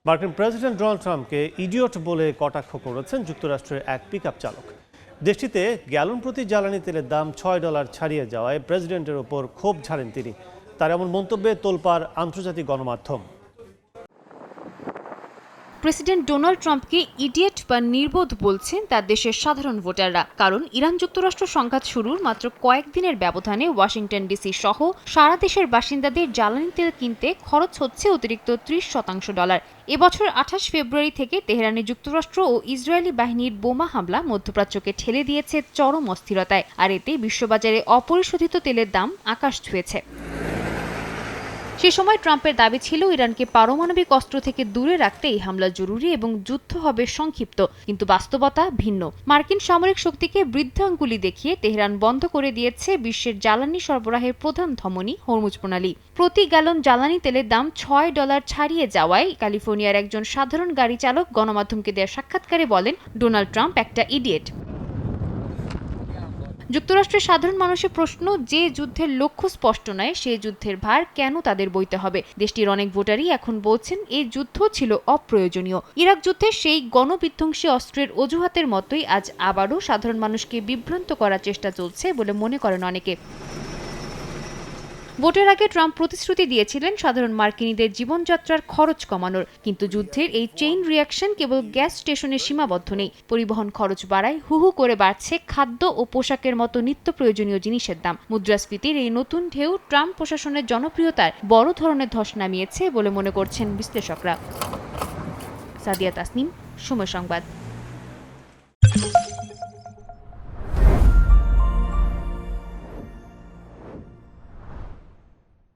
মার্কিন president Donald ট্রাম্পকে idiot বলে কটাক্ষ করেছেন যুক্তরাষ্ট্রের এক পিকআপ চালক। দেশটিতে গ্যালন প্রতি জ্বালানি তেলের দাম $6 ছাড়িয়ে যাওয়ায় প্রেসিডেন্টের ওপর ক্ষোভ ঝাড়েন তিনি। তার এমন মন্তব্যে তোলপাড় আন্তর্জাতিক গণমাধ্যম। প্রেসিডেন্ট ডোনাল্ড ট্রাম্পকে ইডিয়েট বা নির্বোধ বলছেন তার দেশের সাধারণ ভোটাররা, কারণ ইরান যুক্তরাষ্ট্র সংঘাত শুরুর মাত্র কয়েকদিনের ব্যবধানে ওয়াশিংটন ডিসি সহ সারা দেশের বাসিন্দাদের জ্বালানি তেল কিনতে খরচ হচ্ছে অতিরিক্ত $30। এবছর 28 ফেব্রুয়ারি থেকে তেহরানে যুক্তরাষ্ট্র ও ইসরায়েলি বাহিনীর বোমা হামলা মধ্যপ্রাচ্যকে ঠেলে দিয়েছে চরম অস্থিরতায়, আর এতে বিশ্ববাজারে অপরিশোধিত তেলের দাম আকাশ ছুঁয়েছে। সে সময় ট্রাম্পের দাবি ছিল ইরানকে পারমাণবিক অস্ত্র থেকে দূরে রাখতে এই হামলা জরুরি এবং যুদ্ধ হবে সংক্ষিপ্ত, কিন্তু বাস্তবতা ভিন্ন। মার্কিন সামরিক শক্তিকে বৃদ্ধাঙ্গুলি দেখিয়ে তেহরান বন্ধ করে দিয়েছে বিশ্বের জ্বালানি সরবরাহের প্রধান ধমনী হরমুজ প্রণালী। প্রতি গ্যালন জ্বালানি তেলের দাম $6 ছাড়িয়ে যাওয়ায় ক্যালিফোর্নিয়ার একজন সাধারণ গাড়ি চালক গণমাধ্যমকে দেওয়া সাক্ষাৎকারে বলেন, ডোনাল্ড ট্রাম্প একটা ইডিয়েট। যুক্তরাষ্ট্রের সাধারণ মানুষের প্রশ্ন, যে যুদ্ধের লক্ষ্য স্পষ্ট নয় সেই যুদ্ধের ভার কেন তাদের বইতে হবে? দেশটির অনেক ভোটারই এখন বলছেন এই যুদ্ধ ছিল অপ্রয়োজনীয়। ইরাক যুদ্ধে সেই গণবিধ্বংসী অস্ত্রের অজুহাতের মতোই আজ আবারও সাধারণ মানুষকে বিভ্রান্ত করার চেষ্টা চলছে বলে মনে করেন অনেকে। ভোটের আগে ট্রাম্প প্রতিশ্রুতি দিয়েছিলেন সাধারণ মার্কিনীদের জীবনযাত্রার খরচ কমানোর, কিন্তু যুদ্ধের এই চেইন রিয়াকশন কেবল গ্যাস স্টেশনে সীমাবদ্ধ নেই। পরিবহন খরচ বাড়ায়, হু করে বাড়ছে খাদ্য ও পোশাকের মতো নিত্য প্রয়োজনীয় জিনিসের দাম। মুদ্রাস্ফীতির এই নতুন ঢেউ ট্রাম্প প্রশাসনের জনপ্রিয়তার বড় ধরনের ধস নামিয়েছে বলে মনে করছেন বিশ্লেষকরা। সাদিয়া তাসনিম, সময় সংবাদ।